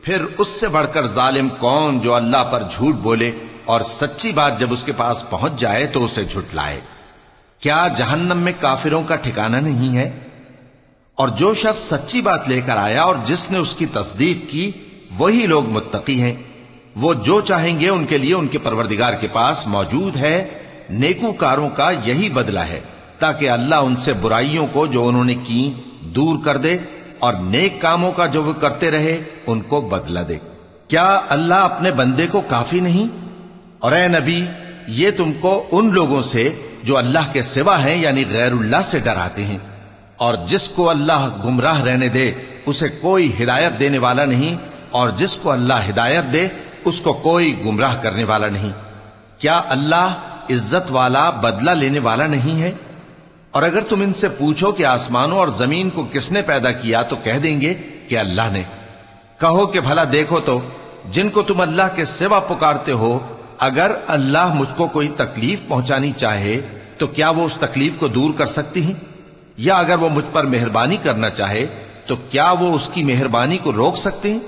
پھر اس سے بڑھ کر ظالم کون جو اللہ پر جھوٹ بولے اور سچی بات جب اس کے پاس پہنچ جائے تو اسے جھٹلائے۔ کیا جہنم میں کافروں کا ٹھکانہ نہیں ہے؟ اور جو شخص سچی بات لے کر آیا اور جس نے اس کی تصدیق کی وہی لوگ متقی ہیں۔ وہ جو چاہیں گے ان کے لیے ان کے پروردگار کے پاس موجود ہے۔ نیکوکاروں کا یہی بدلہ ہے، تاکہ اللہ ان سے برائیوں کو جو انہوں نے کی دور کر دے اور نیک کاموں کا جو وہ کرتے رہے ان کو بدلہ دے۔ کیا اللہ اپنے بندے کو کافی نہیں؟ اور اے نبی، یہ تم کو ان لوگوں سے جو اللہ کے سوا ہیں یعنی غیر اللہ سے ڈراتے ہیں، اور جس کو اللہ گمراہ رہنے دے اسے کوئی ہدایت دینے والا نہیں، اور جس کو اللہ ہدایت دے اس کو کوئی گمراہ کرنے والا نہیں۔ کیا اللہ عزت والا بدلہ لینے والا نہیں ہے؟ اور اگر تم ان سے پوچھو کہ آسمانوں اور زمین کو کس نے پیدا کیا تو کہہ دیں گے کہ اللہ نے۔ کہو کہ بھلا دیکھو تو جن کو تم اللہ کے سوا پکارتے ہو، اگر اللہ مجھ کو کوئی تکلیف پہنچانی چاہے تو کیا وہ اس تکلیف کو دور کر سکتی ہیں؟ یا اگر وہ مجھ پر مہربانی کرنا چاہے تو کیا وہ اس کی مہربانی کو روک سکتے ہیں؟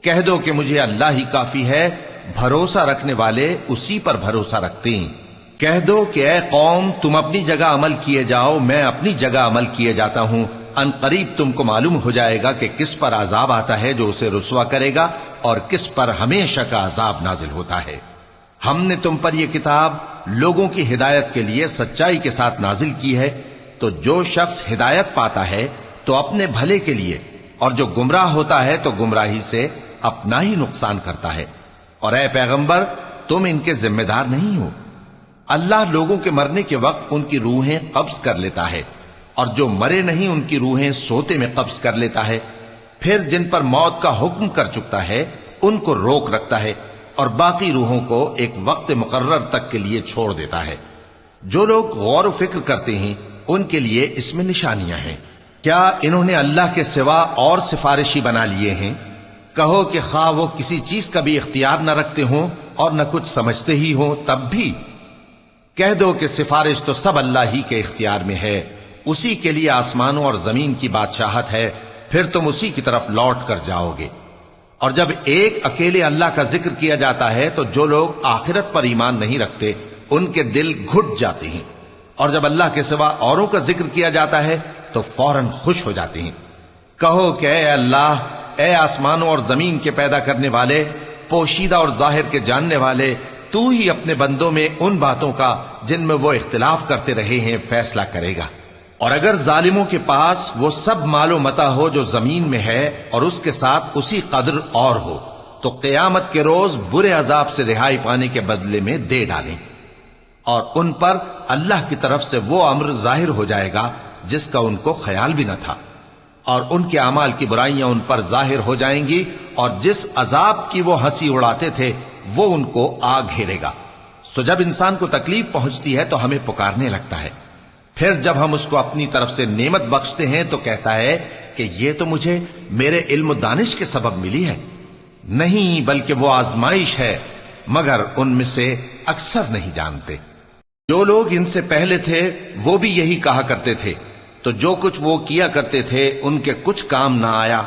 کہہ دو کہ مجھے اللہ ہی کافی ہے، بھروسہ رکھنے والے اسی پر بھروسہ رکھتے ہیں۔ کہہ دو کہ اے قوم تم اپنی جگہ عمل کیے جاؤ، میں اپنی جگہ عمل کیے جاتا ہوں، ان قریب تم کو معلوم ہو جائے گا کہ کس پر عذاب آتا ہے جو اسے رسوا کرے گا اور کس پر ہمیشہ کا عذاب نازل ہوتا ہے۔ ہم نے تم پر یہ کتاب لوگوں کی ہدایت کے لیے سچائی کے ساتھ نازل کی ہے، تو جو شخص ہدایت پاتا ہے تو اپنے بھلے کے لیے، اور جو گمراہ ہوتا ہے تو گمراہی سے اپنا ہی نقصان کرتا ہے۔ اور اے پیغمبر تم ان کے ذمہ دار نہیں ہو۔ اللہ لوگوں کے مرنے کے وقت ان کی روحیں قبض کر لیتا ہے، اور جو مرے نہیں ان کی روحیں سوتے میں قبض کر لیتا ہے، پھر جن پر موت کا حکم کر چکتا ہے ان کو روک رکھتا ہے، اور باقی روحوں کو ایک وقت مقرر تک کے لیے چھوڑ دیتا ہے۔ جو لوگ غور و فکر کرتے ہیں ان کے لیے اس میں نشانیاں ہیں۔ کیا انہوں نے اللہ کے سوا اور سفارشی بنا لیے ہیں؟ کہو کہ خواہ وہ کسی چیز کا بھی اختیار نہ رکھتے ہوں اور نہ کچھ سمجھتے ہی ہوں تب بھی کہہ دو کہ سفارش تو سب اللہ ہی کے اختیار میں ہے، اسی کے لیے آسمانوں اور زمین کی بادشاہت ہے، پھر تم اسی کی طرف لوٹ کر جاؤ گے۔ اور جب ایک اکیلے اللہ کا ذکر کیا جاتا ہے تو جو لوگ آخرت پر ایمان نہیں رکھتے ان کے دل گھٹ جاتے ہیں، اور جب اللہ کے سوا اوروں کا ذکر کیا جاتا ہے تو فوراً خوش ہو جاتے ہیں۔ کہو کہ اے اللہ، اے آسمانوں اور زمین کے پیدا کرنے والے، پوشیدہ اور ظاہر کے جاننے والے، تو ہی اپنے بندوں میں ان باتوں کا جن میں وہ اختلاف کرتے رہے ہیں فیصلہ کرے گا۔ اور اگر ظالموں کے پاس وہ سب مال و متاع ہو جو زمین میں ہے اور اس کے ساتھ اسی قدر اور ہو تو قیامت کے روز برے عذاب سے رہائی پانے کے بدلے میں دے ڈالیں، اور ان پر اللہ کی طرف سے وہ امر ظاہر ہو جائے گا جس کا ان کو خیال بھی نہ تھا، اور ان کے اعمال کی برائیاں ان پر ظاہر ہو جائیں گی، اور جس عذاب کی وہ ہنسی اڑاتے تھے وہ ان کو آ گھیرے گا۔ سو جب انسان کو تکلیف پہنچتی ہے تو ہمیں پکارنے لگتا ہے، پھر جب ہم اس کو اپنی طرف سے نعمت بخشتے ہیں تو کہتا ہے کہ یہ تو مجھے میرے علم و دانش کے سبب ملی ہے۔ نہیں، بلکہ وہ آزمائش ہے، مگر ان میں سے اکثر نہیں جانتے۔ جو لوگ ان سے پہلے تھے وہ بھی یہی کہا کرتے تھے، تو جو کچھ وہ کیا کرتے تھے ان کے کچھ کام نہ آیا،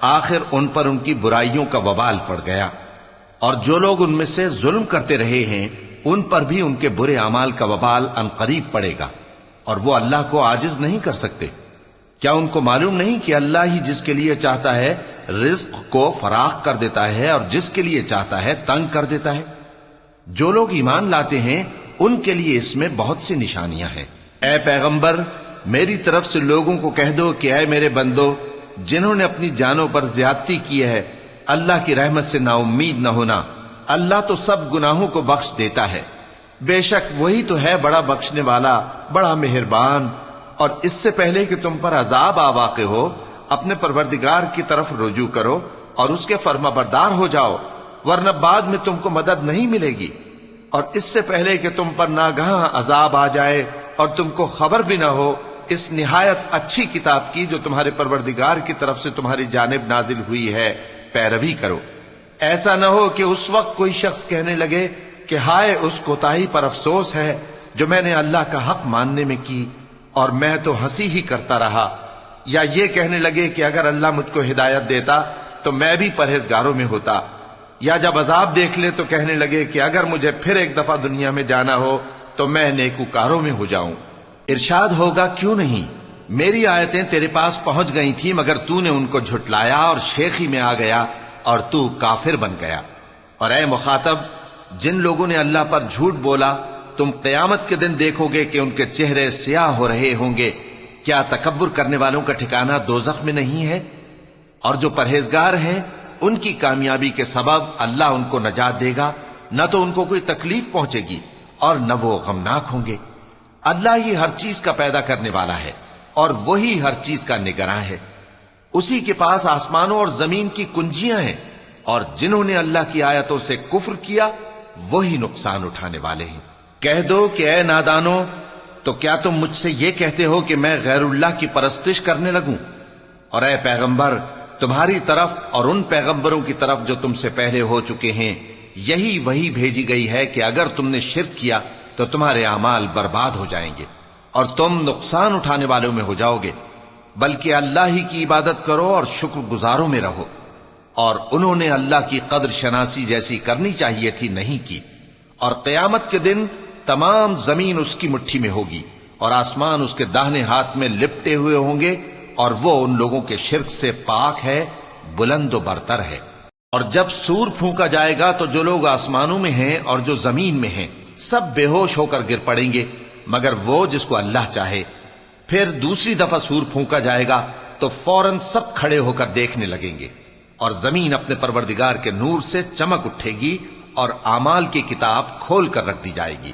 آخر ان پر ان کی برائیوں کا وبال پڑ گیا۔ اور جو لوگ ان میں سے ظلم کرتے رہے ہیں ان پر بھی ان کے برے اعمال کا وبال ان قریب پڑے گا، اور وہ اللہ کو عاجز نہیں کر سکتے۔ کیا ان کو معلوم نہیں کہ اللہ ہی جس کے لیے چاہتا ہے رزق کو فراخ کر دیتا ہے اور جس کے لیے چاہتا ہے تنگ کر دیتا ہے؟ جو لوگ ایمان لاتے ہیں ان کے لیے اس میں بہت سی نشانیاں ہیں۔ اے پیغمبر، میری طرف سے لوگوں کو کہہ دو کہ اے میرے بندو، جنہوں نے اپنی جانوں پر زیادتی کی ہے، اللہ کی رحمت سے نا امید نہ ہونا۔ اللہ تو سب گناہوں کو بخش دیتا ہے، بے شک وہی تو ہے بڑا بخشنے والا، بڑا مہربان۔ اور اس سے پہلے کہ تم پر عذاب آ واقع ہو، اپنے پروردگار کی طرف رجوع کرو اور اس کے فرما بردار ہو جاؤ، ورنہ بعد میں تم کو مدد نہیں ملے گی۔ اور اس سے پہلے کہ تم پر ناگہاں عذاب آ جائے اور تم کو خبر بھی نہ ہو، اس نہایت اچھی کتاب کی جو تمہارے پروردگار کی طرف سے تمہاری جانب نازل ہوئی ہے پیروی کرو۔ ایسا نہ ہو کہ اس وقت کوئی شخص کہنے لگے کہ ہائے اس کوتاہی پر افسوس ہے جو میں نے اللہ کا حق ماننے میں کی، اور میں تو ہنسی ہی کرتا رہا، یا یہ کہنے لگے کہ اگر اللہ مجھ کو ہدایت دیتا تو میں بھی پرہیزگاروں میں ہوتا، یا جب عذاب دیکھ لے تو کہنے لگے کہ اگر مجھے پھر ایک دفعہ دنیا میں جانا ہو تو میں نیکوکاروں میں ہو جاؤں۔ ارشاد ہوگا کیوں نہیں، میری آیتیں تیرے پاس پہنچ گئی تھیں مگر تو نے ان کو جھٹلایا اور شیخی میں آ گیا اور تو کافر بن گیا۔ اور اے مخاطب، جن لوگوں نے اللہ پر جھوٹ بولا تم قیامت کے دن دیکھو گے کہ ان کے چہرے سیاہ ہو رہے ہوں گے۔ کیا تکبر کرنے والوں کا ٹھکانہ دوزخ میں نہیں ہے؟ اور جو پرہیزگار ہیں ان کی کامیابی کے سبب اللہ ان کو نجات دے گا، نہ تو ان کو کوئی تکلیف پہنچے گی اور نہ وہ غمناک ہوں گے۔ اللہ ہی ہر چیز کا پیدا کرنے والا ہے اور وہی ہر چیز کا نگراں ہے۔ اسی کے پاس آسمانوں اور زمین کی کنجیاں ہیں، اور جنہوں نے اللہ کی آیتوں سے کفر کیا وہی نقصان اٹھانے والے ہیں۔ کہہ دو کہ اے نادانو، تو کیا تم مجھ سے یہ کہتے ہو کہ میں غیر اللہ کی پرستش کرنے لگوں؟ اور اے پیغمبر، تمہاری طرف اور ان پیغمبروں کی طرف جو تم سے پہلے ہو چکے ہیں یہی وہی بھیجی گئی ہے کہ اگر تم نے شرک کیا تو تمہارے اعمال برباد ہو جائیں گے اور تم نقصان اٹھانے والوں میں ہو جاؤ گے، بلکہ اللہ ہی کی عبادت کرو اور شکر گزاروں میں رہو۔ اور انہوں نے اللہ کی قدر شناسی جیسی کرنی چاہیے تھی نہیں کی۔ اور قیامت کے دن تمام زمین اس کی مٹھی میں ہوگی اور آسمان اس کے داہنے ہاتھ میں لپٹے ہوئے ہوں گے، اور وہ ان لوگوں کے شرک سے پاک ہے، بلند و برتر ہے۔ اور جب سور پھونکا جائے گا تو جو لوگ آسمانوں میں ہیں اور جو زمین میں ہیں سب بے ہوش ہو کر گر پڑیں گے مگر وہ جس کو اللہ چاہے۔ پھر دوسری دفعہ سور پھونکا جائے گا تو فوراً سب کھڑے ہو کر دیکھنے لگیں گے، اور زمین اپنے پروردگار کے نور سے چمک اٹھے گی اور اعمال کی کتاب کھول کر رکھ دی جائے گی،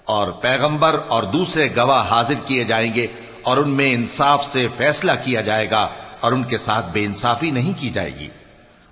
اور پیغمبر اور دوسرے گواہ حاضر کیے جائیں گے، اور ان میں انصاف سے فیصلہ کیا جائے گا اور ان کے ساتھ بے انصافی نہیں کی جائے گی۔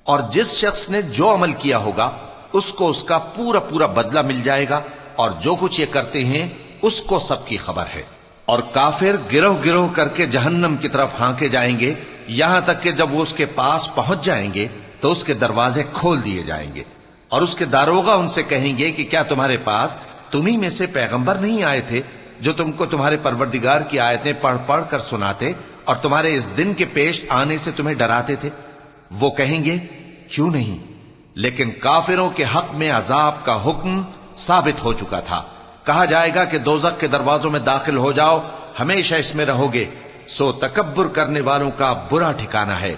اور جس شخص نے جو عمل کیا ہوگا اس کو اس کا پورا پورا بدلہ مل جائے گا، اور جو کچھ یہ کرتے ہیں اس کو سب کی خبر ہے۔ اور کافر گروہ گروہ کر کے جہنم کی طرف ہانکے جائیں گے، یہاں تک کہ جب وہ اس کے پاس پہنچ جائیں گے تو اس کے دروازے کھول دیے جائیں گے، اور اس کے داروغہ ان سے کہیں گے کہ کیا تمہارے پاس تمہیں میں سے پیغمبر نہیں آئے تھے جو تم کو تمہارے پروردگار کی آیتیں پڑھ پڑھ کر سناتے اور تمہارے اس دن کے پیش آنے سے تمہیں ڈراتے تھے؟ وہ کہیں گے کیوں نہیں، لیکن کافروں کے حق میں عذاب کا حکم ثابت ہو چکا تھا۔ کہا جائے گا کہ دوزخ کے دروازوں میں داخل ہو جاؤ، ہمیشہ اس میں رہو گے، سو تکبر کرنے والوں کا برا ٹھکانہ ہے۔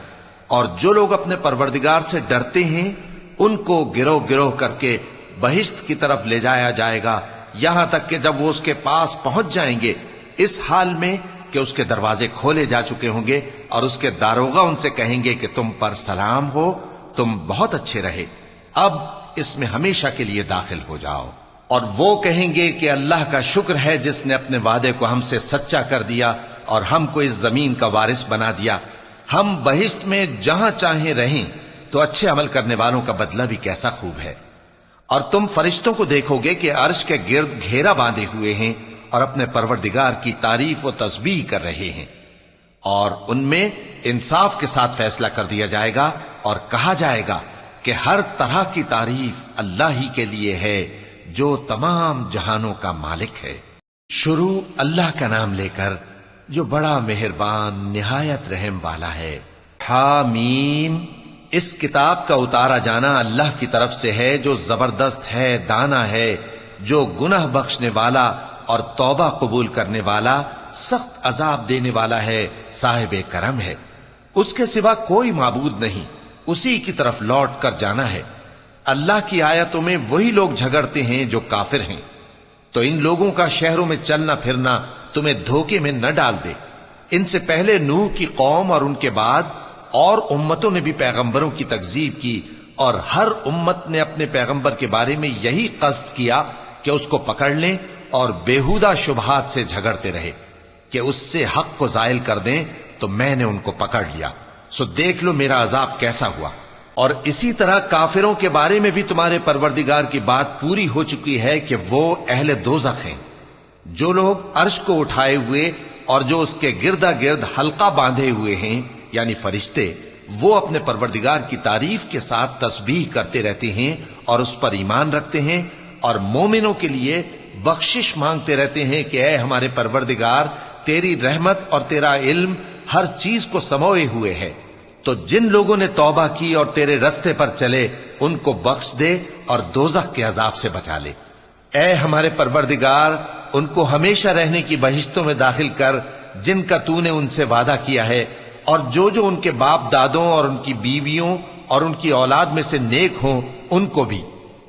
اور جو لوگ اپنے پروردگار سے ڈرتے ہیں ان کو گروہ گروہ کر کے بہشت کی طرف لے جایا جائے گا، یہاں تک کہ جب وہ اس کے پاس پہنچ جائیں گے اس حال میں کہ اس کے دروازے کھولے جا چکے ہوں گے، اور اس کے داروغہ ان سے کہیں گے کہ تم پر سلام ہو، تم بہت اچھے رہے، اب اس میں ہمیشہ کے لیے داخل ہو جاؤ۔ اور وہ کہیں گے کہ اللہ کا شکر ہے جس نے اپنے وعدے کو ہم سے سچا کر دیا اور ہم کو اس زمین کا وارث بنا دیا، ہم بہشت میں جہاں چاہیں رہیں، تو اچھے عمل کرنے والوں کا بدلہ بھی کیسا خوب ہے۔ اور تم فرشتوں کو دیکھو گے کہ عرش کے گرد گھیرا باندھے ہوئے ہیں اور اپنے پروردگار کی تعریف و تسبیح کر رہے ہیں، اور ان میں انصاف کے ساتھ فیصلہ کر دیا جائے گا، اور کہا جائے گا کہ ہر طرح کی تعریف اللہ ہی کے لیے ہے جو تمام جہانوں کا مالک ہے۔ شروع اللہ کا نام لے کر جو بڑا مہربان نہایت رحم والا ہے۔ حامیم، اس کتاب کا اتارا جانا اللہ کی طرف سے ہے جو زبردست ہے، دانا ہے، جو گناہ بخشنے والا اور توبہ قبول کرنے والا، سخت عذاب دینے والا ہے، صاحب کرم ہے۔ اس کے سوا کوئی معبود نہیں، اسی کی طرف لوٹ کر جانا ہے۔ اللہ کی آیتوں میں وہی لوگ جھگڑتے ہیں جو کافر ہیں، تو ان لوگوں کا شہروں میں چلنا پھرنا تمہیں دھوکے میں نہ ڈال دے۔ ان سے پہلے نوح کی قوم اور ان کے بعد اور امتوں نے بھی پیغمبروں کی تکذیب کی، اور ہر امت نے اپنے پیغمبر کے بارے میں یہی قصد کیا کہ اس کو پکڑ لیں، اور بیہودہ شبہات سے جھگڑتے رہے کہ اس سے حق کو زائل کر دیں، تو میں نے ان کو پکڑ لیا، سو دیکھ لو میرا عذاب کیسا ہوا۔ اور اسی طرح کافروں کے بارے میں بھی تمہارے پروردگار کی بات پوری ہو چکی ہے کہ وہ اہل دوزخ ہیں۔ جو لوگ عرش کو اٹھائے ہوئے اور جو اس کے گردا گرد حلقہ باندھے ہوئے ہیں یعنی فرشتے، وہ اپنے پروردگار کی تعریف کے ساتھ تسبیح کرتے رہتے ہیں اور اس پر ایمان رکھتے ہیں، اور مومنوں کے لیے بخشش مانگتے رہتے ہیں کہ اے ہمارے پروردگار، تیری رحمت اور تیرا علم ہر چیز کو سموئے ہوئے ہے، تو جن لوگوں نے توبہ کی اور تیرے رستے پر چلے ان کو بخش دے اور دوزخ کے عذاب سے بچا لے۔ اے ہمارے پروردگار، ان کو ہمیشہ رہنے کی بہشتوں میں داخل کر جن کا تو نے ان سے وعدہ کیا ہے، اور جو جو ان کے باپ دادوں اور ان کی بیویوں اور ان کی اولاد میں سے نیک ہوں ان کو بھی۔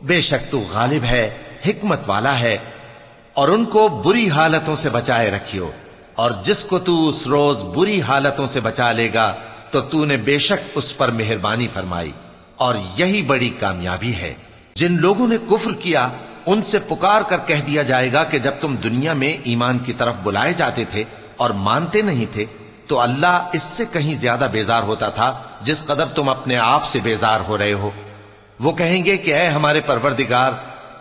بے شک تو غالب ہے، حکمت والا ہے۔ اور ان کو بری حالتوں سے بچائے رکھیو، اور جس کو تو اس روز بری حالتوں سے بچا لے گا تو نے بے شک اس پر مہربانی فرمائی، اور یہی بڑی کامیابی ہے۔ جن لوگوں نے کفر کیا ان سے پکار کر کہہ دیا جائے گا کہ جب تم دنیا میں ایمان کی طرف بلائے جاتے تھے اور مانتے نہیں تھے تو اللہ اس سے کہیں زیادہ بیزار ہوتا تھا جس قدر تم اپنے آپ سے بیزار ہو رہے ہو۔ وہ کہیں گے کہ اے ہمارے پروردگار،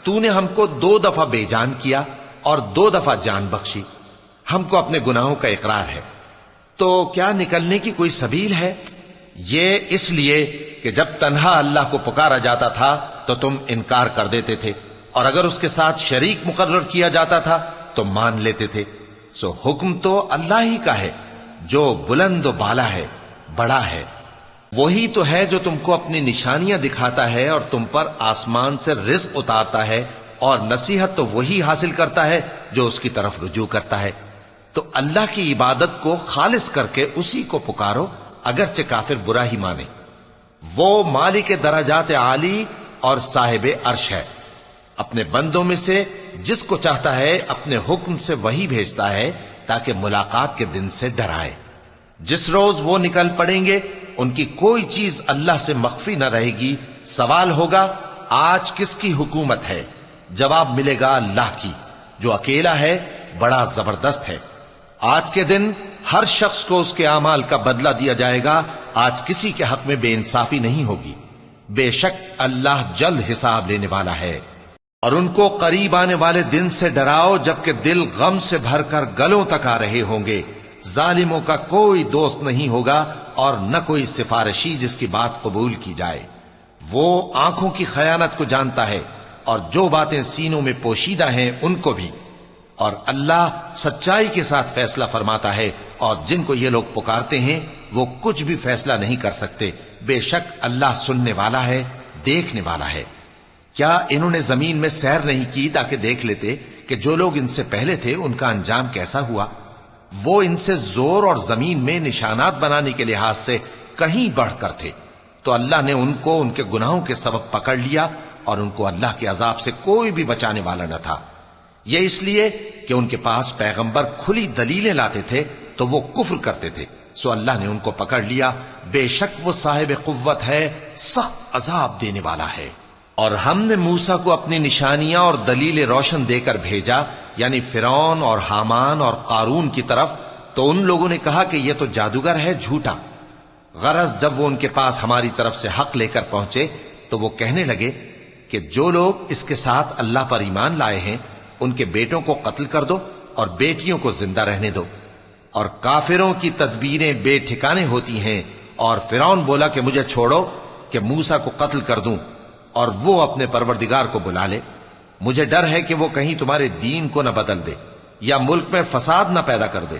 تو نے ہم کو 2 دفعہ بے جان کیا اور 2 دفعہ جان بخشی، ہم کو اپنے گناہوں کا اقرار ہے، تو کیا نکلنے کی کوئی سبیل ہے؟ یہ اس لیے کہ جب تنہا اللہ کو پکارا جاتا تھا تو تم انکار کر دیتے تھے، اور اگر اس کے ساتھ شریک مقرر کیا جاتا تھا تو مان لیتے تھے۔ سو حکم تو اللہ ہی کا ہے جو بلند و بالا ہے، بڑا ہے۔ وہی تو ہے جو تم کو اپنی نشانیاں دکھاتا ہے اور تم پر آسمان سے رزق اتارتا ہے، اور نصیحت تو وہی حاصل کرتا ہے جو اس کی طرف رجوع کرتا ہے۔ تو اللہ کی عبادت کو خالص کر کے اسی کو پکارو، اگرچہ کافر برا ہی مانے۔ وہ مالک درجات عالی اور صاحب عرش ہے، اپنے بندوں میں سے جس کو چاہتا ہے اپنے حکم سے وہی بھیجتا ہے تاکہ ملاقات کے دن سے ڈرائے۔ جس روز وہ نکل پڑیں گے ان کی کوئی چیز اللہ سے مخفی نہ رہے گی۔ سوال ہوگا آج کس کی حکومت ہے؟ جواب ملے گا اللہ کی، جو اکیلا ہے، بڑا زبردست ہے۔ آج کے دن ہر شخص کو اس کے اعمال کا بدلہ دیا جائے گا۔ آج کسی کے حق میں بے انصافی نہیں ہوگی۔ بے شک اللہ جلد حساب لینے والا ہے۔ اور ان کو قریب آنے والے دن سے ڈراؤ جبکہ دل غم سے بھر کر گلوں تک آ رہے ہوں گے۔ ظالموں کا کوئی دوست نہیں ہوگا اور نہ کوئی سفارشی جس کی بات قبول کی جائے۔ وہ آنکھوں کی خیانت کو جانتا ہے اور جو باتیں سینوں میں پوشیدہ ہیں ان کو بھی۔ اور اللہ سچائی کے ساتھ فیصلہ فرماتا ہے، اور جن کو یہ لوگ پکارتے ہیں وہ کچھ بھی فیصلہ نہیں کر سکتے۔ بے شک اللہ سننے والا ہے، دیکھنے والا ہے۔ کیا انہوں نے زمین میں سیر نہیں کی تاکہ دیکھ لیتے کہ جو لوگ ان سے پہلے تھے ان کا انجام کیسا ہوا؟ وہ ان سے زور اور زمین میں نشانات بنانے کے لحاظ سے کہیں بڑھ کر تھے، تو اللہ نے ان کو ان کے گناہوں کے سبب پکڑ لیا، اور ان کو اللہ کے عذاب سے کوئی بھی بچانے والا نہ تھا۔ یہ اس لیے کہ ان کے پاس پیغمبر کھلی دلیلیں لاتے تھے تو وہ کفر کرتے تھے، سو اللہ نے ان کو پکڑ لیا۔ بے شک وہ صاحب قوت ہے، سخت عذاب دینے والا ہے۔ اور ہم نے موسیٰ کو اپنی نشانیاں اور دلیل روشن دے کر بھیجا، یعنی فرعون اور حامان اور قارون کی طرف، تو ان لوگوں نے کہا کہ یہ تو جادوگر ہے، جھوٹا۔ غرض جب وہ ان کے پاس ہماری طرف سے حق لے کر پہنچے تو وہ کہنے لگے کہ جو لوگ اس کے ساتھ اللہ پر ایمان لائے ہیں ان کے بیٹوں کو قتل کر دو اور بیٹیوں کو زندہ رہنے دو۔ اور کافروں کی تدبیریں بے ٹھکانے ہوتی ہیں۔ اور فرعون بولا کہ مجھے چھوڑو کہ موسیٰ کو قتل کر دوں اور وہ اپنے پروردگار کو بلا لے۔ مجھے ڈر ہے کہ وہ کہیں تمہارے دین کو نہ بدل دے یا ملک میں فساد نہ پیدا کر دے۔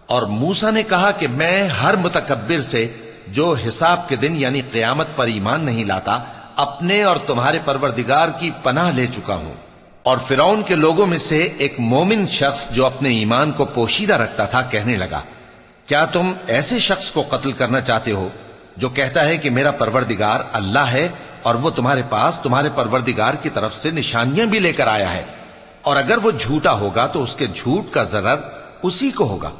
اور موسیٰ نے کہا کہ میں ہر متکبر سے جو حساب کے دن یعنی قیامت پر ایمان نہیں لاتا اپنے اور تمہارے پروردگار کی پناہ لے چکا ہوں۔ اور فرعون کے لوگوں میں سے ایک مومن شخص جو اپنے ایمان کو پوشیدہ رکھتا تھا کہنے لگا، کیا تم ایسے شخص کو قتل کرنا چاہتے ہو جو کہتا ہے کہ میرا پروردگار اللہ ہے اور وہ تمہارے پاس تمہارے پروردگار کی طرف سے نشانیاں بھی لے کر آیا ہے؟ اور اگر وہ جھوٹا ہوگا تو اس کے جھوٹ کا ضرر اسی کو ہوگا،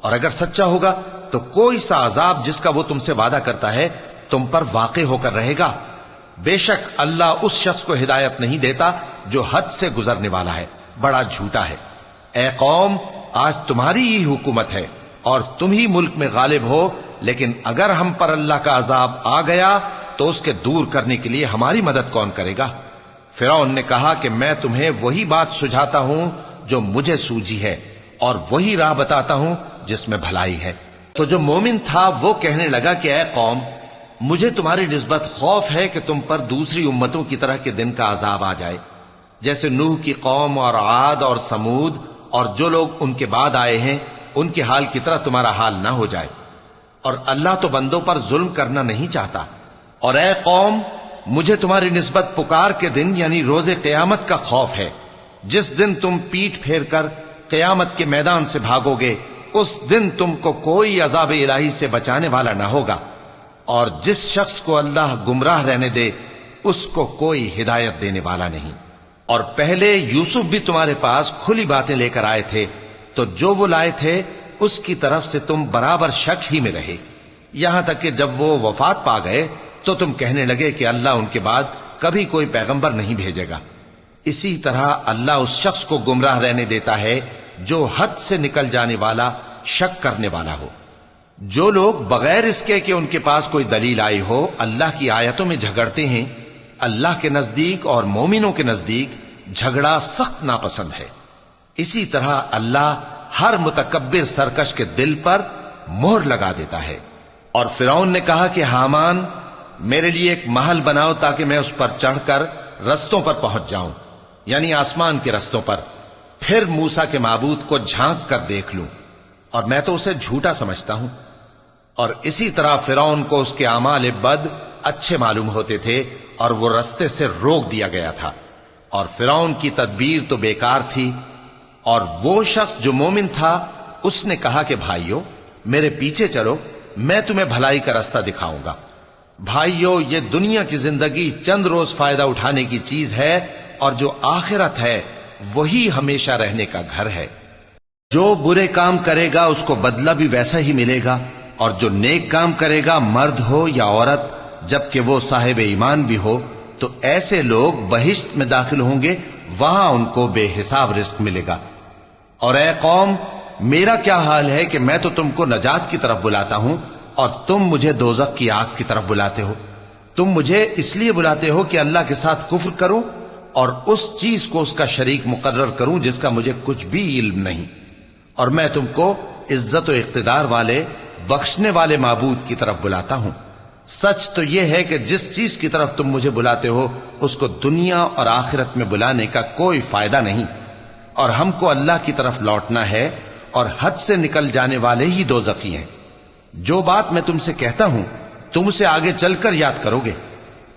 اور اگر سچا ہوگا تو کوئی سا عذاب جس کا وہ تم سے وعدہ کرتا ہے تم پر واقع ہو کر رہے گا۔ بے شک اللہ اس شخص کو ہدایت نہیں دیتا جو حد سے گزرنے والا ہے، بڑا جھوٹا ہے۔ اے قوم، آج تمہاری ہی حکومت ہے اور تم ہی ملک میں غالب ہو، لیکن اگر ہم پر اللہ کا عذاب آ گیا تو اس کے دور کرنے کے لیے ہماری مدد کون کرے گا؟ فرعون نے کہا کہ میں تمہیں وہی بات سجھاتا ہوں جو مجھے سوجھی ہے، اور وہی راہ بتاتا ہوں جس میں بھلائی ہے۔ تو جو مومن تھا وہ کہنے لگا کہ اے قوم، مجھے تمہاری نسبت خوف ہے کہ تم پر دوسری امتوں کی طرح کے دن کا عذاب آ جائے، جیسے نوح کی قوم اور عاد اور سمود اور جو لوگ ان کے بعد آئے ہیں ان کے حال کی طرح تمہارا حال نہ ہو جائے۔ اور اللہ تو بندوں پر ظلم کرنا نہیں چاہتا۔ اور اے قوم، مجھے تمہاری نسبت پکار کے دن یعنی روز قیامت کا خوف ہے، جس دن تم پیٹ پھیر کر قیامت کے میدان سے بھاگو گے۔ اس دن تم کو کوئی عذاب الہی سے بچانے والا نہ ہوگا، اور جس شخص کو اللہ گمراہ رہنے دے اس کو کوئی ہدایت دینے والا نہیں۔ اور پہلے یوسف بھی تمہارے پاس کھلی باتیں لے کر آئے تھے، تو جو وہ لائے تھے اس کی طرف سے تم برابر شک ہی میں رہے، یہاں تک کہ جب وہ وفات پا گئے تو تم کہنے لگے کہ اللہ ان کے بعد کبھی کوئی پیغمبر نہیں بھیجے گا۔ اسی طرح اللہ اس شخص کو گمراہ رہنے دیتا ہے جو حد سے نکل جانے والا، شک کرنے والا ہو۔ جو لوگ بغیر اس کے کہ ان کے پاس کوئی دلیل آئی ہو اللہ کی آیتوں میں جھگڑتے ہیں، اللہ کے نزدیک اور مومنوں کے نزدیک جھگڑا سخت ناپسند ہے۔ اسی طرح اللہ ہر متکبر سرکش کے دل پر مہر لگا دیتا ہے۔ اور فرعون نے کہا کہ حامان، میرے لیے ایک محل بناؤ تاکہ میں اس پر چڑھ کر رستوں پر پہنچ جاؤں، یعنی آسمان کے رستوں پر، پھر موسیٰ کے معبود کو جھانک کر دیکھ لوں، اور میں تو اسے جھوٹا سمجھتا ہوں۔ اور اسی طرح فرعون کو اس کے اعمال بد اچھے معلوم ہوتے تھے اور وہ رستے سے روک دیا گیا تھا، اور فرعون کی تدبیر تو بیکار تھی۔ اور وہ شخص جو مومن تھا اس نے کہا کہ بھائیو میرے پیچھے چلو، میں تمہیں بھلائی کا رستہ دکھاؤں گا۔ بھائیو، یہ دنیا کی زندگی چند روز فائدہ اٹھانے کی چیز ہے، اور جو آخرت ہے وہی ہمیشہ رہنے کا گھر ہے۔ جو برے کام کرے گا اس کو بدلہ بھی ویسا ہی ملے گا، اور جو نیک کام کرے گا، مرد ہو یا عورت، جبکہ وہ صاحب ایمان بھی ہو، تو ایسے لوگ بہشت میں داخل ہوں گے، وہاں ان کو بے حساب رزق ملے گا۔ اور اے قوم، میرا کیا حال ہے کہ میں تو تم کو نجات کی طرف بلاتا ہوں اور تم مجھے دوزخ کی آگ کی طرف بلاتے ہو۔ تم مجھے اس لیے بلاتے ہو کہ اللہ کے ساتھ کفر کروں اور اس چیز کو اس کا شریک مقرر کروں جس کا مجھے کچھ بھی علم نہیں، اور میں تم کو عزت و اقتدار والے، بخشنے والے معبود کی طرف بلاتا ہوں۔ سچ تو یہ ہے کہ جس چیز کی طرف تم مجھے بلاتے ہو اس کو دنیا اور آخرت میں بلانے کا کوئی فائدہ نہیں، اور ہم کو اللہ کی طرف لوٹنا ہے، اور حد سے نکل جانے والے ہی دوزخی ہیں۔ جو بات میں تم سے کہتا ہوں تم اسے آگے چل کر یاد کرو گے،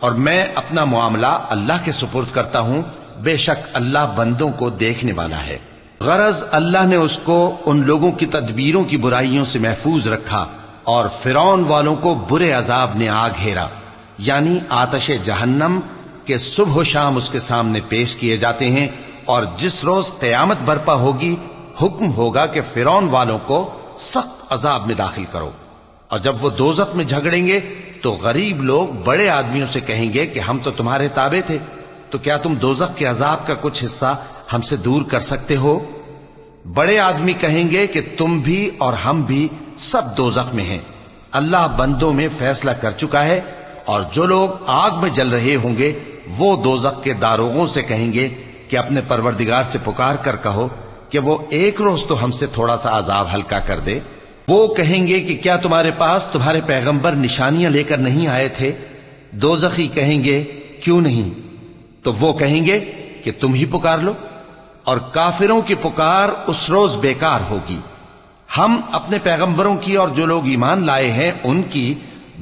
اور میں اپنا معاملہ اللہ کے سپرد کرتا ہوں، بے شک اللہ بندوں کو دیکھنے والا ہے۔ غرض اللہ نے اس کو ان لوگوں کی تدبیروں کی برائیوں سے محفوظ رکھا، اور فرعون والوں کو برے عذاب نے آ گھیرا، یعنی آتش جہنم کے صبح و شام اس کے سامنے پیش کیے جاتے ہیں، اور جس روز قیامت برپا ہوگی حکم ہوگا کہ فرعون والوں کو سخت عذاب میں داخل کرو۔ اور جب وہ دوزخ میں جھگڑیں گے تو غریب لوگ بڑے آدمیوں سے کہیں گے کہ ہم تو تمہارے تابع تھے، تو کیا تم دوزخ کے عذاب کا کچھ حصہ ہم سے دور کر سکتے ہو؟ بڑے آدمی کہیں گے کہ تم بھی اور ہم بھی سب دوزخ میں ہیں، اللہ بندوں میں فیصلہ کر چکا ہے۔ اور جو لوگ آگ میں جل رہے ہوں گے وہ دوزخ کے داروغوں سے کہیں گے کہ اپنے پروردگار سے پکار کر کہو کہ وہ ایک روز تو ہم سے تھوڑا سا عذاب ہلکا کر دے۔ وہ کہیں گے کہ کیا تمہارے پاس تمہارے پیغمبر نشانیاں لے کر نہیں آئے تھے؟ دوزخی کہیں گے کیوں نہیں؟ تو وہ کہیں گے کہ تم ہی پکار لو، اور کافروں کی پکار اس روز بیکار ہوگی۔ ہم اپنے پیغمبروں کی اور جو لوگ ایمان لائے ہیں ان کی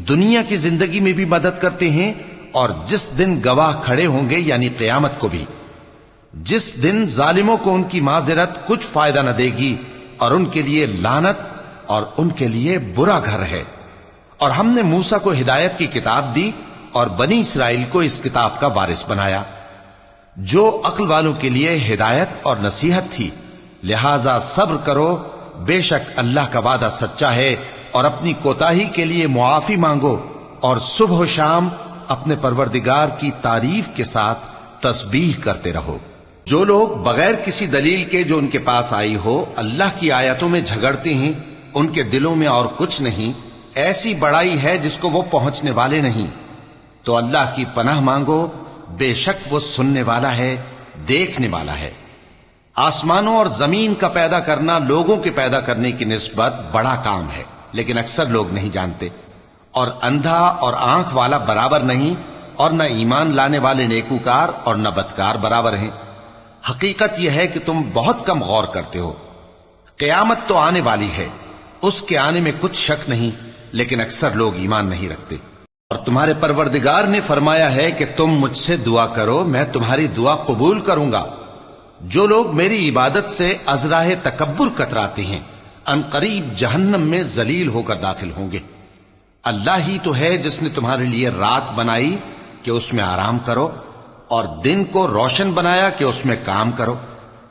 دنیا کی زندگی میں بھی مدد کرتے ہیں، اور جس دن گواہ کھڑے ہوں گے یعنی قیامت کو بھی، جس دن ظالموں کو ان کی معذرت کچھ فائدہ نہ دے گی، اور ان کے لیے لعنت اور ان کے لیے برا گھر ہے۔ اور ہم نے موسیٰ کو ہدایت کی کتاب دی اور بنی اسرائیل کو اس کتاب کا وارث بنایا، جو عقل والوں کے لیے ہدایت اور نصیحت تھی۔ لہذا صبر کرو، بے شک اللہ کا وعدہ سچا ہے، اور اپنی کوتاہی کے لیے معافی مانگو، اور صبح و شام اپنے پروردگار کی تعریف کے ساتھ تسبیح کرتے رہو۔ جو لوگ بغیر کسی دلیل کے جو ان کے پاس آئی ہو اللہ کی آیتوں میں جھگڑتے ہیں، ان کے دلوں میں اور کچھ نہیں، ایسی بڑائی ہے جس کو وہ پہنچنے والے نہیں۔ تو اللہ کی پناہ مانگو، بے شک وہ سننے والا ہے، دیکھنے والا ہے۔ آسمانوں اور زمین کا پیدا کرنا لوگوں کے پیدا کرنے کی نسبت بڑا کام ہے، لیکن اکثر لوگ نہیں جانتے۔ اور اندھا اور آنکھ والا برابر نہیں، اور نہ ایمان لانے والے نیکوکار اور نہ بدکار برابر ہیں۔ حقیقت یہ ہے کہ تم بہت کم غور کرتے ہو۔ قیامت تو آنے والی ہے، اس کے آنے میں کچھ شک نہیں، لیکن اکثر لوگ ایمان نہیں رکھتے۔ اور تمہارے پروردگار نے فرمایا ہے کہ تم مجھ سے دعا کرو، میں تمہاری دعا قبول کروں گا۔ جو لوگ میری عبادت سے ازراہ تکبر کتراتے ہیں ان قریب جہنم میں ذلیل ہو کر داخل ہوں گے۔ اللہ ہی تو ہے جس نے تمہارے لیے رات بنائی کہ اس میں آرام کرو، اور دن کو روشن بنایا کہ اس میں کام کرو۔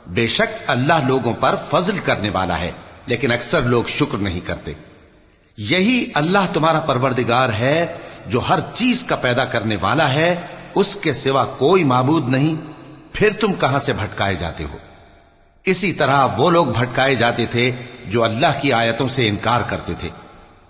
بے شک اللہ لوگوں پر فضل کرنے والا ہے، لیکن اکثر لوگ شکر نہیں کرتے۔ یہی اللہ تمہارا پروردگار ہے جو ہر چیز کا پیدا کرنے والا ہے، اس کے سوا کوئی معبود نہیں، پھر تم کہاں سے بھٹکائے جاتے ہو؟ اسی طرح وہ لوگ بھٹکائے جاتے تھے جو اللہ کی آیتوں سے انکار کرتے تھے۔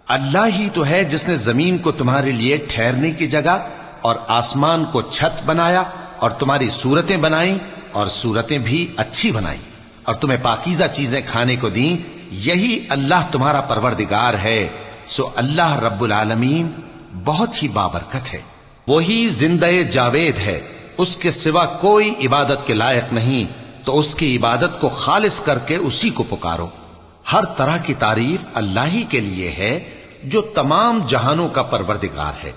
اللہ ہی تو ہے جس نے زمین کو تمہارے لیے ٹھہرنے کی جگہ اور آسمان کو چھت بنایا، اور تمہاری صورتیں بنائیں اور صورتیں بھی اچھی بنائیں، اور تمہیں پاکیزہ چیزیں کھانے کو دیں۔ یہی اللہ تمہارا پروردگار ہے، سو اللہ رب العالمین بہت ہی بابرکت ہے۔ وہی زندہ جاوید ہے، اس کے سوا کوئی عبادت کے لائق نہیں، تو اس کی عبادت کو خالص کر کے اسی کو پکارو۔ ہر طرح کی تعریف اللہ ہی کے لیے ہے جو تمام جہانوں کا پروردگار ہے۔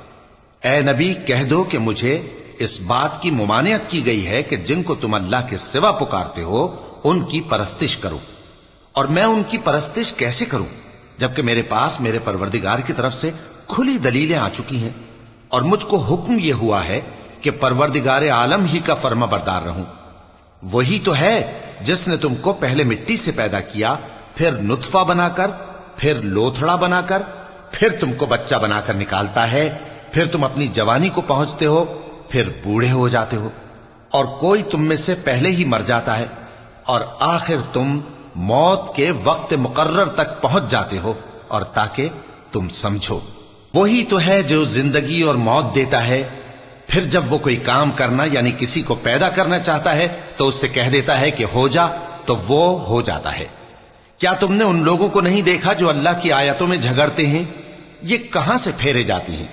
اے نبی کہہ دو کہ مجھے اس بات کی ممانعت کی گئی ہے کہ جن کو تم اللہ کے سوا پکارتے ہو ان کی پرستش کرو، اور میں ان کی پرستش کیسے کروں جبکہ میرے پاس میرے پروردگار کی طرف سے کھلی دلیلیں آ چکی ہیں، اور مجھ کو حکم یہ ہوا ہے کہ پروردگار عالم ہی کا فرما بردار رہوں۔ وہی تو ہے جس نے تم کو پہلے مٹی سے پیدا کیا، پھر نطفہ بنا کر، پھر لوتھڑا بنا کر، پھر تم کو بچہ بنا کر نکالتا ہے، پھر تم اپنی جوانی کو پہنچتے ہو، پھر بوڑھے ہو جاتے ہو، اور کوئی تم میں سے پہلے ہی مر جاتا ہے، اور آخر تم موت کے وقت مقرر تک پہنچ جاتے ہو، اور تاکہ تم سمجھو۔ وہی تو ہے جو زندگی اور موت دیتا ہے، پھر جب وہ کوئی کام کرنا یعنی کسی کو پیدا کرنا چاہتا ہے تو اس سے کہہ دیتا ہے کہ ہو جا، تو وہ ہو جاتا ہے۔ کیا تم نے ان لوگوں کو نہیں دیکھا جو اللہ کی آیتوں میں جھگڑتے ہیں؟ یہ کہاں سے پھیرے جاتی ہیں؟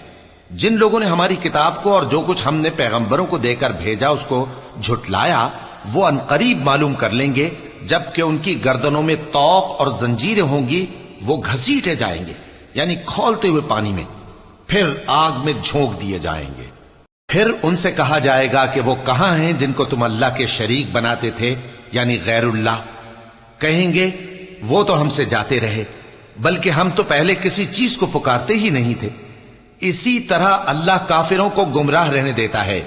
جن لوگوں نے ہماری کتاب کو اور جو کچھ ہم نے پیغمبروں کو دے کر بھیجا اس کو جھٹلایا، وہ انقریب معلوم کر لیں گے جبکہ ان کی گردنوں میں طوق اور زنجیریں ہوں گی، وہ گھسیٹے جائیں گے یعنی کھولتے ہوئے پانی میں، پھر آگ میں جھونک دیے جائیں گے۔ پھر ان سے کہا جائے گا کہ وہ کہاں ہیں جن کو تم اللہ کے شریک بناتے تھے یعنی غیر اللہ؟ کہیں گے وہ تو ہم سے جاتے رہے، بلکہ ہم تو پہلے کسی چیز کو پکارتے ہی نہیں تھے۔ اسی طرح اللہ کافروں کو گمراہ رہنے دیتا ہے،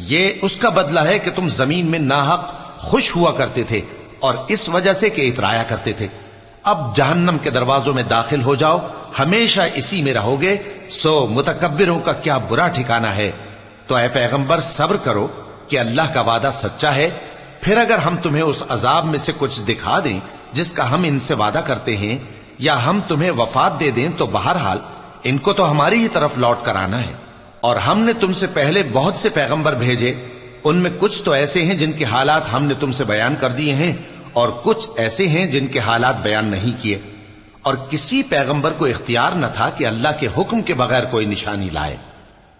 یہ اس کا بدلہ ہے کہ تم زمین میں ناحق خوش ہوا کرتے تھے اور اس وجہ سے کہ اترایا کرتے تھے۔ اب جہنم کے دروازوں میں داخل ہو جاؤ، ہمیشہ اسی میں رہو گے، سو متکبروں کا کیا برا ٹھکانہ ہے۔ تو اے پیغمبر صبر کرو کہ اللہ کا وعدہ سچا ہے، پھر اگر ہم تمہیں اس عذاب میں سے کچھ دکھا دیں جس کا ہم ان سے وعدہ کرتے ہیں، یا ہم تمہیں وفات دے دیں، تو بہرحال ان کو تو ہماری ہی طرف لوٹ کر آنا ہے۔ اور ہم نے تم سے پہلے بہت سے پیغمبر بھیجے، ان میں کچھ تو ایسے ہیں جن کے حالات ہم نے تم سے بیان کر دیے ہیں، اور کچھ ایسے ہیں جن کے حالات بیان نہیں کیے، اور کسی پیغمبر کو اختیار نہ تھا کہ اللہ کے حکم کے بغیر کوئی نشانی لائے۔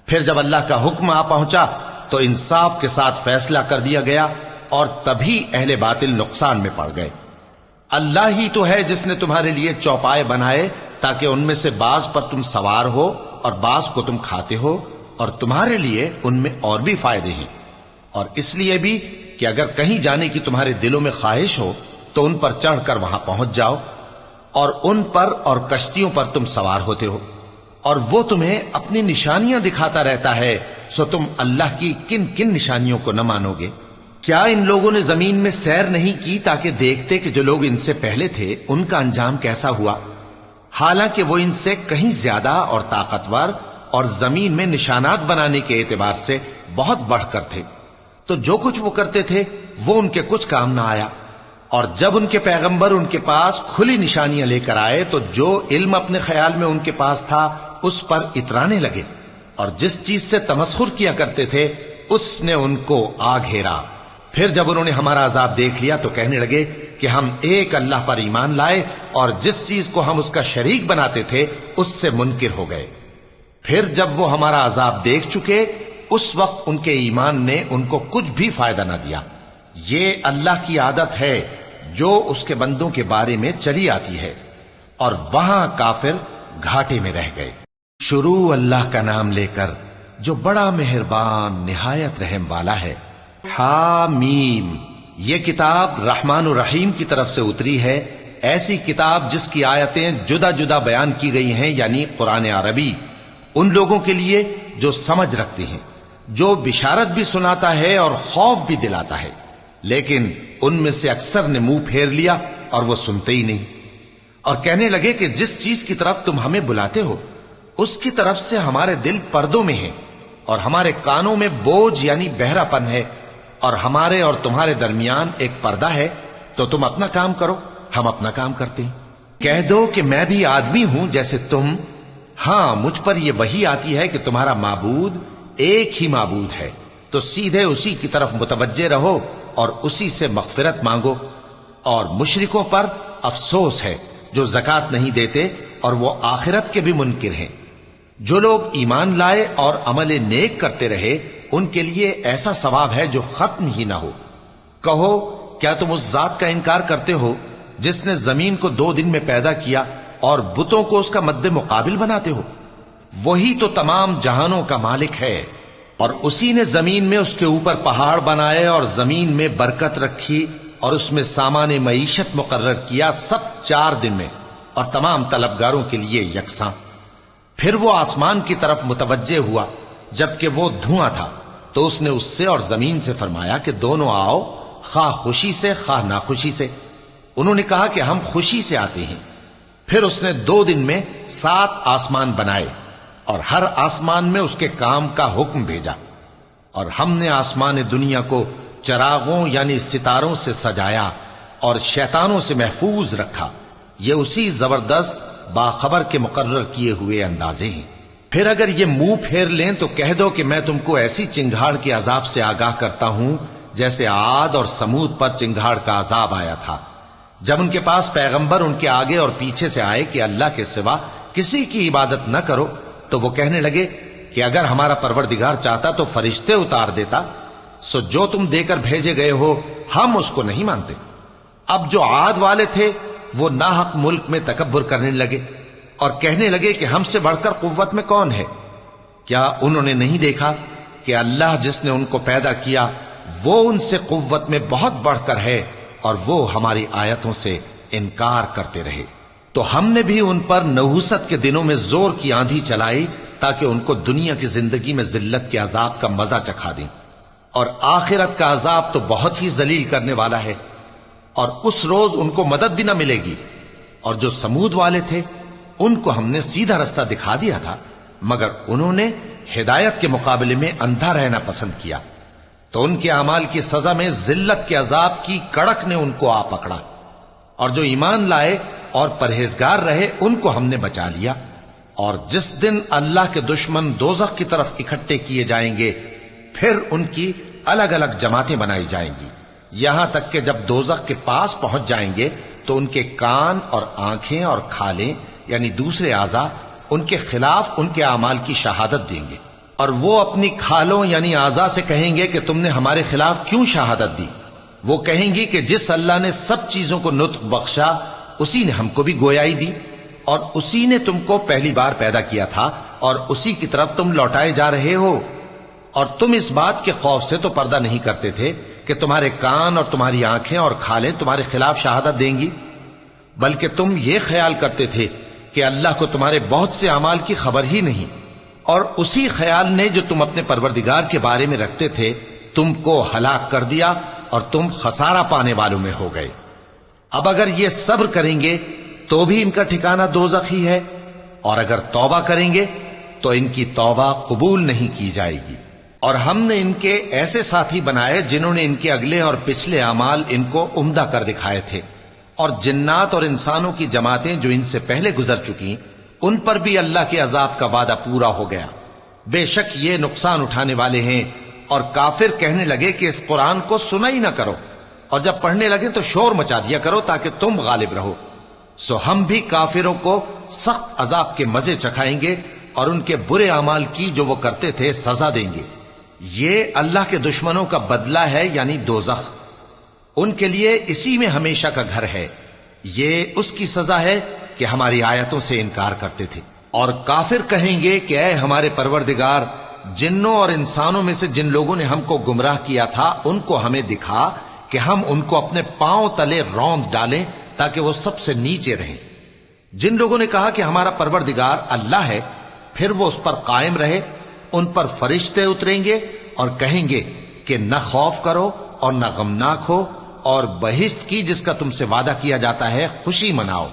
پھر جب اللہ کا حکم آ پہنچا تو انصاف کے ساتھ فیصلہ کر دیا گیا، اور تبھی اہل باطل نقصان میں پڑ گئے۔ اللہ ہی تو ہے جس نے تمہارے لیے چوپائے بنائے تاکہ ان میں سے بعض پر تم سوار ہو اور بعض کو تم کھاتے ہو، اور تمہارے لیے ان میں اور بھی فائدے ہیں، اور اس لیے بھی کہ اگر کہیں جانے کی تمہارے دلوں میں خواہش ہو تو ان پر چڑھ کر وہاں پہنچ جاؤ، اور ان پر اور کشتیوں پر تم سوار ہوتے ہو، اور وہ تمہیں اپنی نشانیاں دکھاتا رہتا ہے، سو تم اللہ کی کن کن نشانیوں کو نہ مانو گے؟ کیا ان لوگوں نے زمین میں سیر نہیں کی تاکہ دیکھتے کہ جو لوگ ان سے پہلے تھے ان کا انجام کیسا ہوا؟ حالانکہ وہ ان سے کہیں زیادہ اور طاقتور اور زمین میں نشانات بنانے کے اعتبار سے بہت بڑھ کر تھے، تو جو کچھ وہ کرتے تھے وہ ان کے کچھ کام نہ آیا۔ اور جب ان کے پیغمبر ان کے پاس کھلی نشانیاں لے کر آئے تو جو علم اپنے خیال میں ان کے پاس تھا اس پر اترانے لگے، اور جس چیز سے تمسخر کیا کرتے تھے اس نے ان کو آ گھیرا۔ پھر جب انہوں نے ہمارا عذاب دیکھ لیا تو کہنے لگے کہ ہم ایک اللہ پر ایمان لائے، اور جس چیز کو ہم اس کا شریک بناتے تھے اس سے منکر ہو گئے۔ پھر جب وہ ہمارا عذاب دیکھ چکے اس وقت ان کے ایمان نے ان کو کچھ بھی فائدہ نہ دیا۔ یہ اللہ کی عادت ہے جو اس کے بندوں کے بارے میں چلی آتی ہے، اور وہاں کافر گھاٹے میں رہ گئے۔ شروع اللہ کا نام لے کر جو بڑا مہربان نہایت رحم والا ہے۔ حامیم، یہ کتاب رحمان الرحیم کی طرف سے اتری ہے، ایسی کتاب جس کی آیتیں جدا جدا بیان کی گئی ہیں، یعنی قرآن عربی، ان لوگوں کے لیے جو سمجھ رکھتے ہیں، جو بشارت بھی سناتا ہے اور خوف بھی دلاتا ہے۔ لیکن ان میں سے اکثر نے منہ پھیر لیا اور وہ سنتے ہی نہیں، اور کہنے لگے کہ جس چیز کی طرف تم ہمیں بلاتے ہو اس کی طرف سے ہمارے دل پردوں میں ہیں، اور ہمارے کانوں میں بوجھ یعنی بہرا پن ہے، اور ہمارے اور تمہارے درمیان ایک پردہ ہے، تو تم اپنا کام کرو، ہم اپنا کام کرتے ہیں۔ کہہ دو کہ میں بھی آدمی ہوں جیسے تم، ہاں مجھ پر یہ وحی آتی ہے کہ تمہارا معبود ایک ہی معبود ہے، تو سیدھے اسی کی طرف متوجہ رہو اور اسی سے مغفرت مانگو۔ اور مشرکوں پر افسوس ہے جو زکوٰۃ نہیں دیتے اور وہ آخرت کے بھی منکر ہیں۔ جو لوگ ایمان لائے اور عمل نیک کرتے رہے ان کے لیے ایسا ثواب ہے جو ختم ہی نہ ہو۔ کہو کیا تم اس ذات کا انکار کرتے ہو جس نے زمین کو 2 دن میں پیدا کیا اور بتوں کو اس کا مد مقابل بناتے ہو؟ وہی تو تمام جہانوں کا مالک ہے، اور اسی نے زمین میں اس کے اوپر پہاڑ بنائے اور زمین میں برکت رکھی اور اس میں سامان معیشت مقرر کیا، سب 4 دن میں، اور تمام طلبگاروں کے لیے یکساں۔ پھر وہ آسمان کی طرف متوجہ ہوا جبکہ وہ دھواں تھا، تو اس نے اس سے اور زمین سے فرمایا کہ دونوں آؤ، خواہ خوشی سے خواہ ناخوشی سے۔ انہوں نے کہا کہ ہم خوشی سے آتے ہیں۔ پھر اس نے 2 دن میں 7 آسمان بنائے اور ہر آسمان میں اس کے کام کا حکم بھیجا، اور ہم نے آسمان دنیا کو چراغوں یعنی ستاروں سے سجایا اور شیطانوں سے محفوظ رکھا۔ یہ اسی زبردست باخبر کے مقرر کیے ہوئے اندازے ہیں۔ پھر اگر یہ منہ پھیر لیں تو کہہ دو کہ میں تم کو ایسی چنگھاڑ کے عذاب سے آگاہ کرتا ہوں جیسے عاد اور سمود پر چنگھاڑ کا عذاب آیا تھا، جب ان کے پاس پیغمبر ان کے آگے اور پیچھے سے آئے کہ اللہ کے سوا کسی کی عبادت نہ کرو، تو وہ کہنے لگے کہ اگر ہمارا پروردگار چاہتا تو فرشتے اتار دیتا، سو جو تم دے کر بھیجے گئے ہو ہم اس کو نہیں مانتے۔ اب جو عاد والے تھے وہ ناحق ملک میں تکبر کرنے لگے اور کہنے لگے کہ ہم سے بڑھ کر قوت میں کون ہے؟ کیا انہوں نے نہیں دیکھا کہ اللہ جس نے ان کو پیدا کیا وہ ان سے قوت میں بہت بڑھ کر ہے، اور وہ ہماری آیتوں سے انکار کرتے رہے۔ تو ہم نے بھی ان پر نحوست کے دنوں میں زور کی آندھی چلائی تاکہ ان کو دنیا کی زندگی میں ذلت کے عذاب کا مزہ چکھا دیں، اور آخرت کا عذاب تو بہت ہی ذلیل کرنے والا ہے، اور اس روز ان کو مدد بھی نہ ملے گی۔ اور جو سمود والے تھے ان کو ہم نے سیدھا رستہ دکھا دیا تھا، مگر انہوں نے ہدایت کے مقابلے میں اندھا رہنا پسند کیا، تو ان کے اعمال کی سزا میں ذلت کے عذاب کی کڑک نے ان کو آ پکڑا۔ اور جو ایمان لائے اور پرہیزگار رہے ان کو ہم نے بچا لیا۔ اور جس دن اللہ کے دشمن دوزخ کی طرف اکٹھے کیے جائیں گے پھر ان کی الگ الگ جماعتیں بنائی جائیں گی، یہاں تک کہ جب دوزخ کے پاس پہنچ جائیں گے تو ان کے کان اور آنکھیں اور کھالیں یعنی دوسرے اعضاء ان کے خلاف ان کے اعمال کی شہادت دیں گے، اور وہ اپنی کھالوں یعنی اعضاء سے کہیں گے کہ تم نے ہمارے خلاف کیوں شہادت دی؟ وہ کہیں گی کہ جس اللہ نے سب چیزوں کو نطق بخشا اسی نے ہم کو بھی گویائی دی، اور اسی نے تم کو پہلی بار پیدا کیا تھا اور اسی کی طرف تم لوٹائے جا رہے ہو۔ اور تم اس بات کے خوف سے تو پردہ نہیں کرتے تھے کہ تمہارے کان اور تمہاری آنکھیں اور کھالیں تمہارے خلاف شہادت دیں گی، بلکہ تم یہ خیال کرتے تھے کہ اللہ کو تمہارے بہت سے اعمال کی خبر ہی نہیں، اور اسی خیال نے جو تم اپنے پروردگار کے بارے میں رکھتے تھے تم کو ہلاک کر دیا اور تم خسارہ پانے والوں میں ہو گئے۔ اب اگر یہ صبر کریں گے تو بھی ان کا ٹھکانہ دوزخ ہی ہے، اور اگر توبہ کریں گے تو ان کی توبہ قبول نہیں کی جائے گی۔ اور ہم نے ان کے ایسے ساتھی بنائے جنہوں نے ان کے اگلے اور پچھلے اعمال ان کو عمدہ کر دکھائے تھے، اور جنات اور انسانوں کی جماعتیں جو ان سے پہلے گزر چکی ان پر بھی اللہ کے عذاب کا وعدہ پورا ہو گیا۔ بے شک یہ نقصان اٹھانے والے ہیں۔ اور کافر کہنے لگے کہ اس قرآن کو سنا ہی نہ کرو، اور جب پڑھنے لگے تو شور مچا دیا کرو تاکہ تم غالب رہو۔ سو ہم بھی کافروں کو سخت عذاب کے مزے چکھائیں گے اور ان کے برے اعمال کی جو وہ کرتے تھے سزا دیں گے۔ یہ اللہ کے دشمنوں کا بدلہ ہے یعنی دوزخ، ان کے لیے اسی میں ہمیشہ کا گھر ہے، یہ اس کی سزا ہے کہ ہماری آیتوں سے انکار کرتے تھے۔ اور کافر کہیں گے کہ اے ہمارے پروردگار، جنوں اور انسانوں میں سے جن لوگوں نے ہم کو گمراہ کیا تھا ان کو ہمیں دکھا کہ ہم ان کو اپنے پاؤں تلے روند ڈالیں تاکہ وہ سب سے نیچے رہیں۔ جن لوگوں نے کہا کہ ہمارا پروردگار اللہ ہے، پھر وہ اس پر قائم رہے، ان پر فرشتے اتریں گے اور کہیں گے کہ نہ خوف کرو اور نہ غمناک ہو، اور بہشت کی جس کا تم سے وعدہ کیا جاتا ہے خوشی مناؤ۔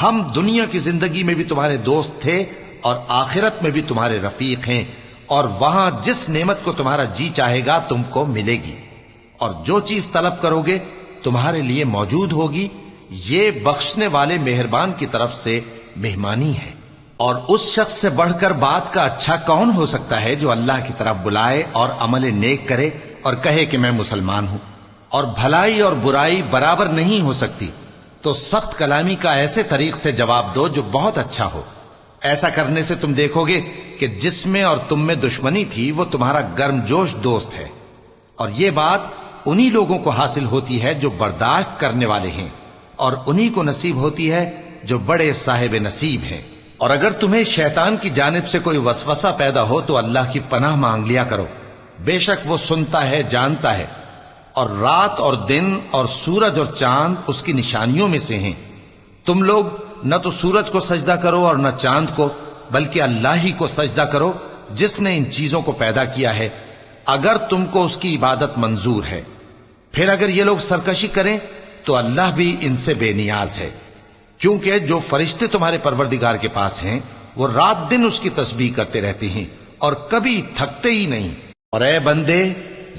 ہم دنیا کی زندگی میں بھی تمہارے دوست تھے اور آخرت میں بھی تمہارے رفیق ہیں، اور وہاں جس نعمت کو تمہارا جی چاہے گا تم کو ملے گی، اور جو چیز طلب کرو گے تمہارے لیے موجود ہوگی۔ یہ بخشنے والے مہربان کی طرف سے مہمانی ہے۔ اور اس شخص سے بڑھ کر بات کا اچھا کون ہو سکتا ہے جو اللہ کی طرف بلائے اور عمل نیک کرے اور کہے کہ میں مسلمان ہوں۔ اور بھلائی اور برائی برابر نہیں ہو سکتی، تو سخت کلامی کا ایسے طریق سے جواب دو جو بہت اچھا ہو۔ ایسا کرنے سے تم دیکھو گے کہ جس میں اور تم میں دشمنی تھی وہ تمہارا گرم جوش دوست ہے، اور یہ بات انہی لوگوں کو حاصل ہوتی ہے جو برداشت کرنے والے ہیں، اور انہی کو نصیب ہوتی ہے جو بڑے صاحب نصیب ہیں۔ اور اگر تمہیں شیطان کی جانب سے کوئی وسوسہ پیدا ہو تو اللہ کی پناہ مانگ لیا کرو، بے شک وہ سنتا ہے، جانتا ہے۔ اور رات اور دن اور سورج اور چاند اس کی نشانیوں میں سے ہیں۔ تم لوگ نہ تو سورج کو سجدہ کرو اور نہ چاند کو، بلکہ اللہ ہی کو سجدہ کرو جس نے ان چیزوں کو پیدا کیا ہے، اگر تم کو اس کی عبادت منظور ہے۔ پھر اگر یہ لوگ سرکشی کریں تو اللہ بھی ان سے بے نیاز ہے، کیونکہ جو فرشتے تمہارے پروردگار کے پاس ہیں وہ رات دن اس کی تسبیح کرتے رہتے ہیں اور کبھی تھکتے ہی نہیں۔ اور اے بندے،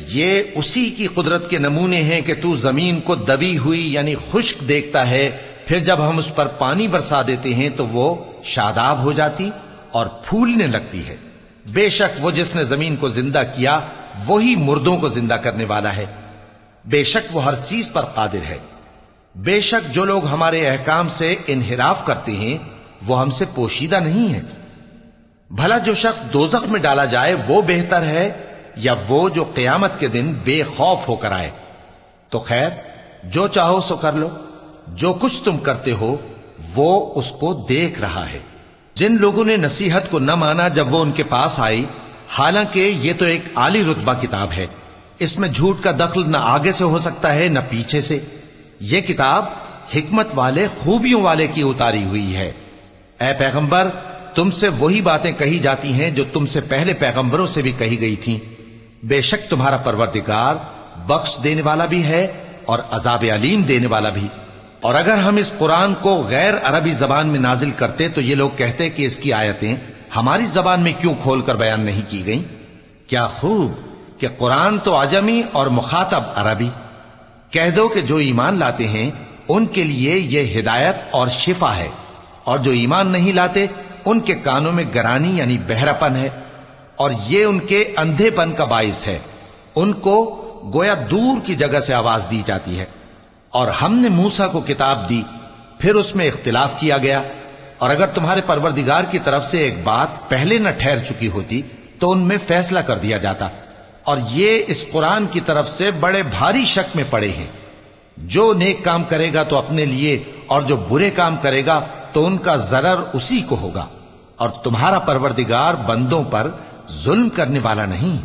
یہ اسی کی قدرت کے نمونے ہیں کہ تو زمین کو دبی ہوئی یعنی خشک دیکھتا ہے، پھر جب ہم اس پر پانی برسا دیتے ہیں تو وہ شاداب ہو جاتی اور پھولنے لگتی ہے۔ بے شک وہ جس نے زمین کو زندہ کیا وہی مردوں کو زندہ کرنے والا ہے، بے شک وہ ہر چیز پر قادر ہے۔ بے شک جو لوگ ہمارے احکام سے انحراف کرتے ہیں وہ ہم سے پوشیدہ نہیں ہے۔ بھلا جو شخص دوزخ میں ڈالا جائے وہ بہتر ہے یا وہ جو قیامت کے دن بے خوف ہو کر آئے؟ تو خیر، جو چاہو سو کر لو، جو کچھ تم کرتے ہو وہ اس کو دیکھ رہا ہے۔ جن لوگوں نے نصیحت کو نہ مانا جب وہ ان کے پاس آئی، حالانکہ یہ تو ایک عالی رتبہ کتاب ہے، اس میں جھوٹ کا دخل نہ آگے سے ہو سکتا ہے نہ پیچھے سے۔ یہ کتاب حکمت والے، خوبیوں والے کی اتاری ہوئی ہے۔ اے پیغمبر، تم سے وہی باتیں کہی جاتی ہیں جو تم سے پہلے پیغمبروں سے بھی کہی گئی تھیں۔ بے شک تمہارا پروردگار بخش دینے والا بھی ہے اور عذاب علیم دینے والا بھی۔ اور اگر ہم اس قرآن کو غیر عربی زبان میں نازل کرتے تو یہ لوگ کہتے کہ اس کی آیتیں ہماری زبان میں کیوں کھول کر بیان نہیں کی گئیں؟ کیا خوب کہ قرآن تو عجمی اور مخاطب عربی۔ کہہ دو کہ جو ایمان لاتے ہیں ان کے لیے یہ ہدایت اور شفا ہے، اور جو ایمان نہیں لاتے ان کے کانوں میں گرانی یعنی بہرا پن ہے، اور یہ ان کے اندھے پن کا باعث ہے۔ ان کو گویا دور کی جگہ سے آواز دی جاتی ہے۔ اور ہم نے موسیٰ کو کتاب دی، پھر اس میں اختلاف کیا گیا، اور اگر تمہارے پروردگار کی طرف سے ایک بات پہلے نہ ٹھہر چکی ہوتی تو ان میں فیصلہ کر دیا جاتا۔ اور یہ اس قرآن کی طرف سے بڑے بھاری شک میں پڑے ہیں۔ جو نیک کام کرے گا تو اپنے لیے، اور جو برے کام کرے گا تو ان کا ضرر اسی کو ہوگا، اور تمہارا پروردگار بندوں پر ظلم کرنے والا نہیں۔